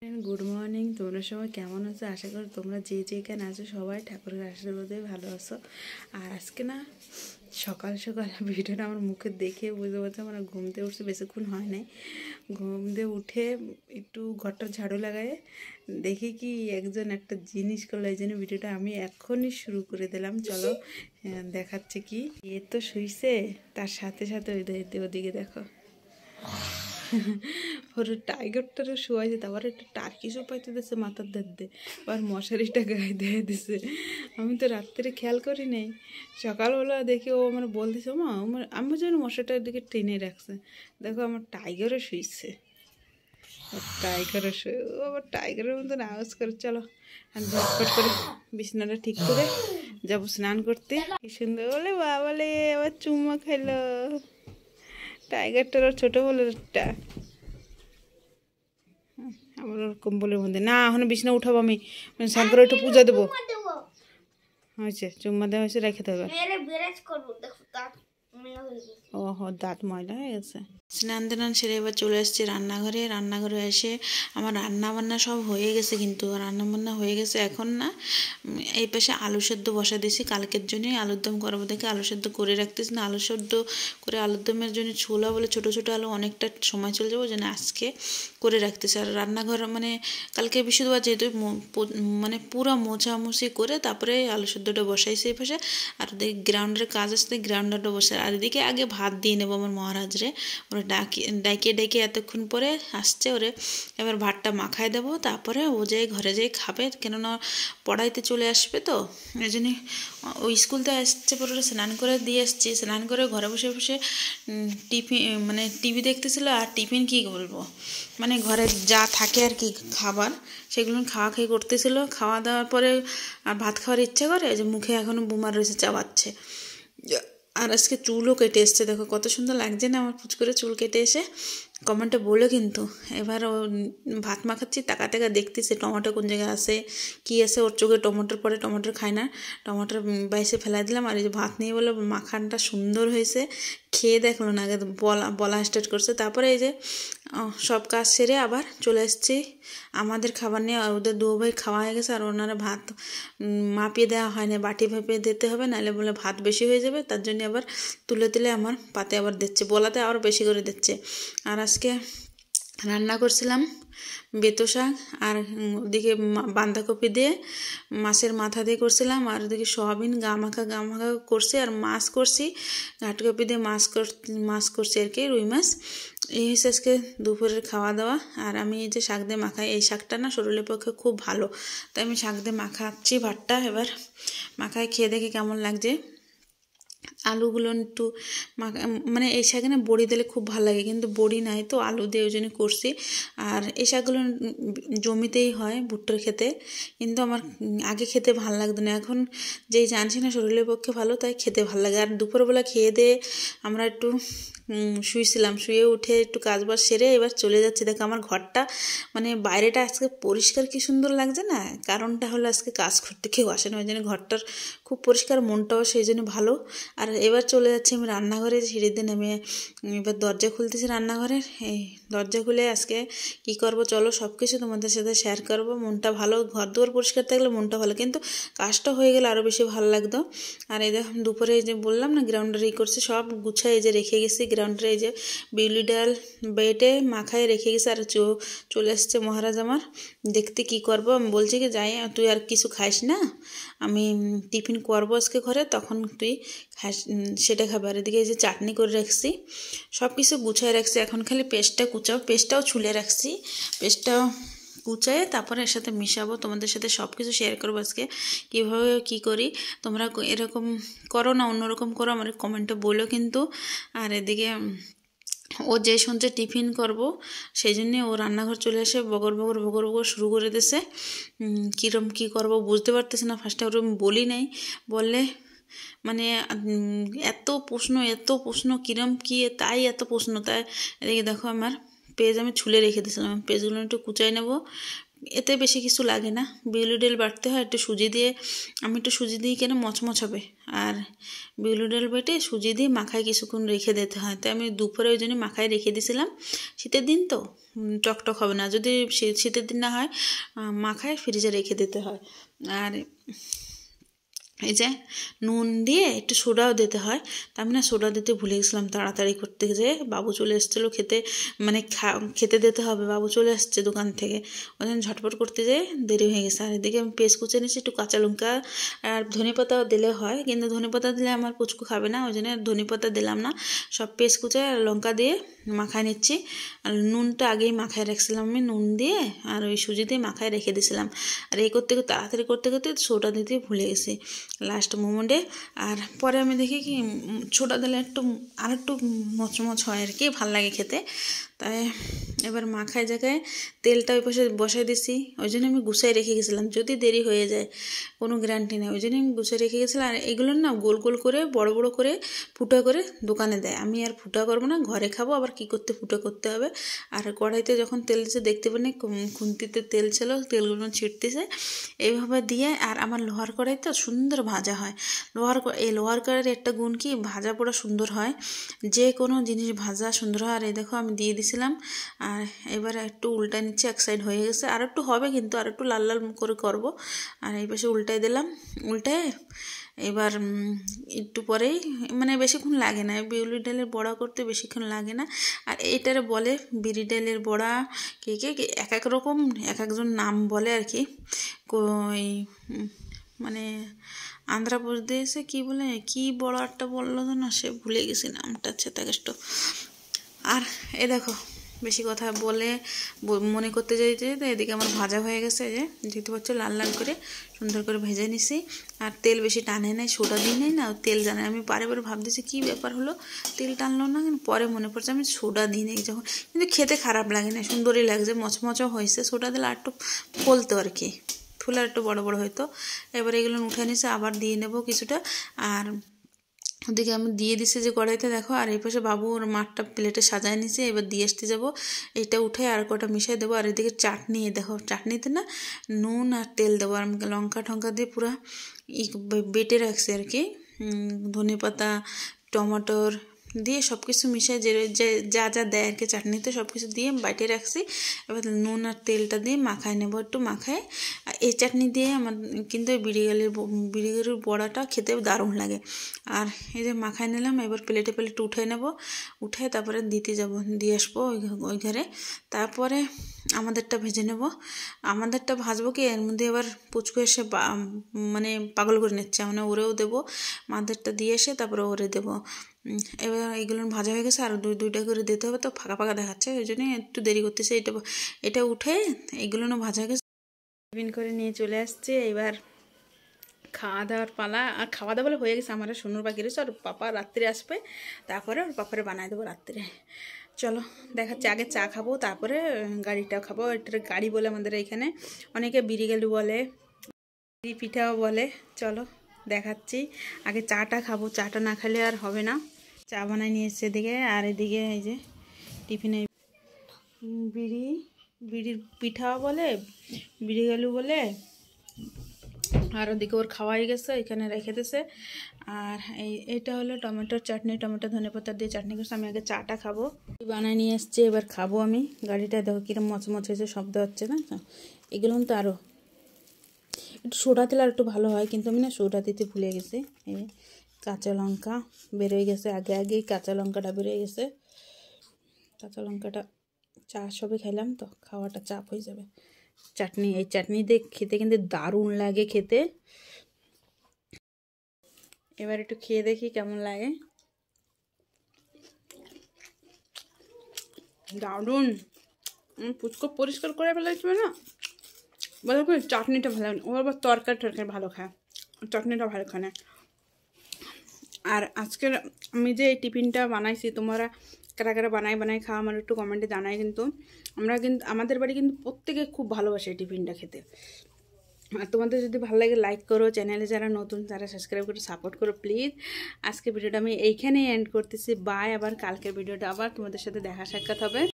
Good morning. তোমরা সবাই কেমন আছো? আশা করি তোমরা যে যেখানে আছো সবাই ঠাকুরের আশীর্বাদে ভালো আছো। আর আজকে না সকাল সকাল ভিডিওটা আমার মুখে দেখে বুঝতে পারছো আমার ঘুম দিয়ে উঠছে, বেশিক্ষণ হয় নাই। ঘুম দিয়ে উঠে একটু ঘরটা ঝাড়ু লাগায় দেখি কি একজন একটা জিনিস করলো, এই জন্য ভিডিওটা আমি এখনই শুরু করে দিলাম। চলো দেখাচ্ছে কি। এ তো শুইছে, তার সাথে সাথে ওদিকে দেখো ওর টাইগারটারও শোয়াইছে, তারপরে একটা টার্কি পাইতে দিচ্ছে মাথার ধার দিয়ে, আবার মশারিটা গায়ে দিয়ে দিছে। আমি তো রাত্রে খেয়াল করি নাই, সকালবেলা দেখি ও আমার বলতেছে মা আমার যেন মশারিটার দিকে টেনে রাখছে। দেখো আমার টাইগারও শুইছে, টাইগারও শুয়ে, ও আবার টাইগারের মতন আওয়াজ করে। চলো আর ঝটপট করে বিছানাটা ঠিক করে যাবো স্নান করতে। কি সুন্দর বলে বাবালে, আবার চুম্মা খাইলো টাইগারটার, ওর ছোটো বলেরটা। আমার ওর কম্বলের মধ্যে না, এখন বিছানা উঠাবো আমি, মানে স্নান করে একটু পূজা দেবো। হয়েছে চুম্মা দেওয়া হয়েছে, রেখে দেবে। ওহো দাঁত ময়লা হয়ে গেছে। স্নান টান সেরে এবার চলে এসেছি রান্নাঘরে। রান্নাঘরে এসে আমার রান্না বান্না সব হয়ে গেছে, কিন্তু রান্না বান্না হয়ে গেছে। এখন না এই পাশে আলু সেদ্ধ বসা দিয়েছি, কালকের জন্যই আলুর দম করবো দেখে আলু সেদ্ধ করে রাখতেছি। না আলু সেদ্ধ করে আলুর দমের জন্য ছোলা বলে ছোটো ছোটো আলু অনেকটা সময় চলে যাবো, যেন আজকে করে রাখতেছি। আর রান্নাঘর মানে কালকে বৃহস্পতিবার যেহেতু মানে পুরো মোছামুছি করে তারপরে আলু সেদ্ধটা বসাইছি এই পাশে। আর গ্রাউন্ডের কাজ আসতে গ্রাউন্ডারটা বসে, আর এদিকে আগে ভাত দিয়ে নেবো আমার মহারাজরে। ওরা ডাইকে এতক্ষণ পরে আসছে, ওরে এবার ভাতটা মাখায় দেবো, তারপরে ও যাই ঘরে যাই খাবে, কেননা পড়াইতে চলে আসবে। তো এই জন্যই ওই স্কুলতে আসছে, পরে স্নান করে দিয়ে আসছি। স্নান করে ঘরে বসে বসে মানে টিভি দেখতেছিল। আর টিফিন কী বলবো, মানে ঘরে যা থাকে আর কি খাবার, সেগুলো খাওয়া খেয়ে করতেছিল। খাওয়া দাওয়ার পরে আর ভাত খাওয়ার ইচ্ছা করে, যে মুখে এখনও বুমার রয়েছে, চাবাচ্ছে। আর আজকে চুলও কেটে এসছে, দেখো কত সুন্দর লাগছে না আমার পুচ করে চুল কেটে এসে। কমেন্টে বলো কিন্তু। এবার ও ভাত মাখাচ্ছি, টাকা দেখতেছে টমেটো কোন জায়গায় আছে কি আছে। ওর চোখে টমেটোর পরে টমেটোর খায় না, টমেটোর বাইসে ফেলাই দিলাম। আর এই যে ভাত নিয়ে বলে মাখানটা সুন্দর হয়েছে, খেয়ে দেখলো না, আগে বলা স্টার্ট করছে। তারপরে এই যে সব কাজ সেরে আবার চলে এসেছি আমাদের খাবার নিয়ে। ওদের দু ভাই খাওয়া হয়ে গেছে, আর ওনারা ভাত মাপিয়ে দেওয়া হয় না, বাটি ভাপিয়ে দিতে হবে, নাহলে বলে ভাত বেশি হয়ে যাবে। তার জন্য আবার তুলে তুলে আমার পাতে আবার দিচ্ছে, বলাতে আবার বেশি করে দিচ্ছে। আর আজকে রান্না করছিলাম বেতো শাক, আর ওদিকে বাঁধাকপি দিয়ে মাছের মাথা দিয়ে করছিলাম, আর ওদিকে সয়াবিন গা মাখা করছি, আর মাছ করছি ঘাটকপি দিয়ে মাছ করছি আর কি, রুই মাছ। এই হচ্ছে আজকে দুপুরের খাওয়া দাওয়া। আর আমি এই যে শাক দিয়ে মাখাই, এই শাকটা না শরীরের পক্ষে খুব ভালো, তাই আমি শাক দিয়ে মাখাচ্ছি ভাতটা। এবার মাখায় খেয়ে দেখি কেমন লাগছে। আলুগুলো একটু মানে এই শাকে না বড়ি দিলে খুব ভালো লাগে, কিন্তু বড়ি নাই তো আলু দিয়ে ওই জন্য করছি। আর এই শাকগুলো জমিতেই হয় ভুট্টার খেতে, কিন্তু আমার আগে খেতে ভালো লাগতো না, এখন যেই জানছি না শরীরের পক্ষে ভালো, তাই খেতে ভালো লাগে। আর দুপুরবেলা খেয়ে দিয়ে আমরা একটু শুয়েছিলাম, শুয়ে উঠে একটু কাজবাজ সেরে এবার চলে যাচ্ছি। দেখো আমার ঘরটা মানে বাইরেটা আজকে পরিষ্কার কি সুন্দর লাগছে না, কারণটা হলো আজকে কাজ করতে কেউ আসে না, ওই জন্য ঘরটার খুব পরিষ্কার, মনটাও সেই জন্য ভালো। আর এবার চলে যাচ্ছি আমি রান্নাঘরে, সিঁড়ি দিয়ে নেমে এবার দরজা খুলতেছি রান্নাঘরের। এই দরজা খুলে আজকে কি করব চলো সব কিছু তোমাদের সাথে শেয়ার করবো। মনটা ভালো, ঘর দুয়ার পরিষ্কার থাকলে মনটা ভালো, কিন্তু কাজটা হয়ে গেলে আরও বেশি ভালো লাগতো। আর এই দেখো দুপুরে এই যে বললাম না গ্রাউন্ডারে এই করছি, সব গুছাই এই যে রেখে গেছি গ্রাউন্ডারে। এই যে বিউলি ডাল বেটে মাখায় রেখে গেছে, আর চলে আসছে মহারাজ আমার দেখতে কি করব। আমি বলছি কি যাই, তুই আর কিছু খাইস না, আমি টিফিন করবো আজকে ঘরে, তখন তুই খাস সেটা খাবে। আর এদিকে এই যে চাটনি করে রাখছি, সব কিছু গুছায় রাখছি, এখন খালি পেস্টটা কুচাও, পেস্টটাও ছুলে রাখছি, পেস্টটাও কুচায়ে তারপরে এর সাথে মিশাবো। তোমাদের সাথে সব কিছু শেয়ার করবো আজকে কীভাবে কী করি। তোমরা এরকম করো না অন্যরকম করো, আমার কমেন্টে বলো কিন্তু। আর এদিকে ও যে শুনছে টিফিন করব, সেই জন্যে ও রান্নাঘর চলে এসে বগর বগর শুরু করে দিছে। কীরকম কী করব বুঝতে পারতেছে না, ফার্স্টে ওর আমি বলি নাই, বললে মানে এত প্রশ্ন কিরম কি তাই এত প্রশ্ন। তাই এদিকে দেখো আমার পেঁয়াজ আমি ছুলে রেখে দিয়েছিলাম, পেঁয়াজগুলো একটু কুচাই নেব, এতে বেশি কিছু লাগে না, বিউলি ডাল বাটতে হয় একটু সুজি দিয়ে, আমি একটু সুজি দিয়ে কেন মচমচ হবে। আর বিউলি ডাল বেটে সুজি দিয়ে মাখায় কিছুক্ষণ রেখে দিতে হয়, তাই আমি দুপুরে ওই জন্য মাখায় রেখে দিয়েছিলাম, শীতের দিন তো টকটক হবে না। যদি শীতের দিন না হয় মাখায় ফ্রিজে রেখে দিতে হয়। আর এই যে নুন দিয়ে একটু সোডাও দিতে হয়, তা আমি না সোডা দিতে ভুলে গেছিলাম তাড়াতাড়ি করতে যেয়ে। বাবু চলে এসেছিলো খেতে, মানে খেতে দিতে হবে, বাবু চলে আসছে দোকান থেকে, ওই জন্য ঝটপট করতে যেয়ে দেরি হয়ে গেছে। আর এদিকে আমি পেস্ট কুচে নিচ্ছি, একটু কাঁচা লঙ্কা আর ধনেপাতাও দিলে হয়, কিন্তু ধনেপাতা দিলে আমার পুচকু খাবে না, ওই জন্য ধনেপাতা দিলাম না। সব পেস্ট কুচে লঙ্কা দিয়ে মাখায় নিচ্ছি। আর নুনটা আগেই মাখায় রাখছিলাম আমি, নুন দিয়ে আর ওই সুজি দিয়ে মাখায় রেখে দিয়েছিলাম। আর এই করতে তাড়াতাড়ি করতে করতে সোডা দিতে ভুলে গেছি লাস্ট মোমেন্টে। আর পরে আমি দেখি কি সোডা দিলে আর একটু মচমচ হয় আর কি, ভাল লাগে খেতে। তাই এবার মাখায় জায়গায় তেলটা ওই পাশে বসাই দিছি, ওই জন্য আমি গুছাই রেখে গেছিলাম, যদি দেরি হয়ে যায় কোনো গ্যারান্টি নেই, ওই জন্য আমি গুছাই রেখে গেছিলাম। আর এগুলো না গোল গোল করে বড় বড় করে ফুটা করে দোকানে দেয়, আমি আর ফুটা করবো না, ঘরে খাবো, আবার কি করতে ফুটা করতে হবে। আর কড়াইতে যখন তেল দিচ্ছে দেখতে পারেন খুন্তিতে তেল ছিল, তেলগুলো ছিটতেছে এইভাবে দিয়ে। আর আমার লোহার কড়াইতে সুন্দর ভাজা হয়। এই লোহার কড়াইয়ের একটা গুণ কি, ভাজা পোড়া সুন্দর হয়, যে কোনো জিনিস ভাজা সুন্দর হয়। আর এই দেখো আমি দিয়ে দিছিলাম, আর এবার একটু উল্টায় নিচ্ছে, এক সাইড হয়ে গেছে, আর একটু হবে কিন্তু আর একটু লাল লাল করে করব। আর এই পাশে উল্টায় দিলাম, উল্টায় এবার একটু পরেই, মানে বেশিক্ষণ লাগে না, বিউলি ডালের বড়া করতে বেশিক্ষণ লাগে না। আর এইটারে বলে বিরি ডালের বড়া, কে এক এক রকম এক একজন নাম বলে আর কি। মানে আন্ধ্রপ্রদেশে কি বলে, কি বড়াটা বললো তো না, সে ভুলে গেছি নামটা, চেতাকেষ্ট। আর এ দেখো বেশি কথা বলে মনে করতে যাইতে তো এদিকে আমার ভাজা হয়ে গেছে, যে দেখতে পাচ্ছ লাল লাল করে সুন্দর করে ভেজে নিছি। আর তেল বেশি টানে নাই, সোডা দিই নাই না, তেল জানে। আমি বারে বারে ভাবতেছি কী ব্যাপার হলো, তেল টানলো না, কিন্তু পরে মনে পড়ছে আমি সোডা দিই নাই যখন, কিন্তু খেতে খারাপ লাগে না, সুন্দরই লাগছে, মচমচও হয়েছে। সোডা দিলে আর একটু ফলতো আর কি, ফুল আর একটু বড় বড় হয়তো। এবার এগুলো উঠে নিছে, আবার দিয়ে নেব কিছুটা। আর ওদিকে আমি দিয়ে দিছি যে কড়াইতে দেখো। আর এই পাশে বাবু ওর মাঠটা প্লেটে সাজায় নিছে, এবার দিয়ে আসতে যাবো, এটা উঠে আর কটা মিশিয়ে দেবো। আর এদিকে চাটনি, দেখো চাটনিতে না নুন আর তেল দেবো, আর লঙ্কা টঙ্কা দিয়ে পুরো বেটে রাখছি আর কি, ধনে পাতা টমাটোর দিয়ে সব কিছু মিশিয়ে যা যা দেয় আর কি চাটনিতে, সব কিছু দিয়ে বাইটে রাখছি। এবার নুন আর তেলটা দিয়ে মাখায় নেব, একটু মাখায়। এই চাটনি দিয়ে আমার কিন্তু বিড়িগালের বড়াটা খেতে দারুণ লাগে। আর এই যে মাখায় নিলাম, এবার প্লেটে উঠে নেব, উঠে তারপরে দিয়ে আসবো ওই ঘরে। তারপরে আমাদেরটা ভেজে নেব। আমাদেরটা ভাজবো কি, এর মধ্যে এবার পুচকু এসে মানে পাগল করে নিচ্ছে, মানে ওরেও দেবো, মাদেরটা দিয়ে এসে তারপরে ওরে দেবো। এবার এইগুলো ভাজা হয়ে গেছে, আর দুইটা করে দিতে হবে, তো ফাঁকা ফাঁকা দেখাচ্ছে, ওই জন্য একটু দেরি করতেছে। এটা উঠে এইগুলো ভাজা হয়ে গেছে, টিফিন করে নিয়ে চলে আসছে। এবার খাওয়া দাওয়ার পালা। আর খাওয়া দাওয়া হয়ে গেছে, আমার সোনুর বাকি রয়েছে, আর পাপা রাত্রে আসবে, তারপরে ওর পাপারে বানায় দেবো রাত্রে। চলো দেখাচ্ছি, আগে চা খাবো, তারপরে গাড়িটা খাবো। এটা গাড়ি বলে আমাদের এখানে, অনেকে বিরিগালু বলে, বিড়ি পিঠাও বলে। চলো দেখাচ্ছি, আগে চাটা খাবো, চাটা না খেলে আর হবে না। চা বানাই নিয়ে এসছে এদিকে, আর এদিকে এই যে টিফিনে বিড়ির পিঠাও বলে, বিরিগালু বলে। আর ওদিকে ওর খাওয়াই গেছে, এখানে রেখে দিয়েছে। আর এইটা হলো টমেটোর চাটনি, টমেটো ধনেপাতা দিয়ে চাটনি করছে। আমি আগে চাটা খাবো, বানাই নিয়ে এসছি, এবার খাবো আমি। গাড়িটা দেখো কিরম মচমচ হয়েছে, শব্দ হচ্ছে না, এগুলো তো আরও একটু সোডা দিলে আর একটু ভালো হয়, কিন্তু আমি না সোডা দিতে ভুলে গেছি। এই কাঁচা লঙ্কা বেরোয় গেছে, আগেই কাঁচা লঙ্কাটা বেরোয় গেছে। কাঁচা লঙ্কাটা চা সবে খাইলাম তো, খাওয়াটা চাপ হয়ে যাবে। চাটনি, এই চাটনি দিয়ে খেতে কিন্তু দারুণ লাগে খেতে। এবার একটু খেয়ে দেখি কেমন লাগে। দারুণ, পুচকো পরিষ্কার করে ফেলেছিল না, বলো করে চাটনিটা ভালো, ও আবার তরকারি ভালো খায়, চাটনিটা ভালো খায় না। আর আজকের আমি যে এই টিফিনটা বানাইছি, তোমরা কারা কারা বানাই খাওয়া আমার একটু কমেন্টে জানাই। কিন্তু আমাদের বাড়ি কিন্তু প্রত্যেকে খুব ভালোবাসে এই টিফিনটা খেতে। আর তোমাদের যদি ভালো লাগে লাইক করো, চ্যানেলে যারা নতুন তারা সাবস্ক্রাইব করে সাপোর্ট করো প্লিজ। আজকে ভিডিওটা আমি এইখানেই এন্ড করতেছি, বাই। আবার কালকের ভিডিওটা আবার তোমাদের সাথে দেখা সাক্ষাৎ হবে।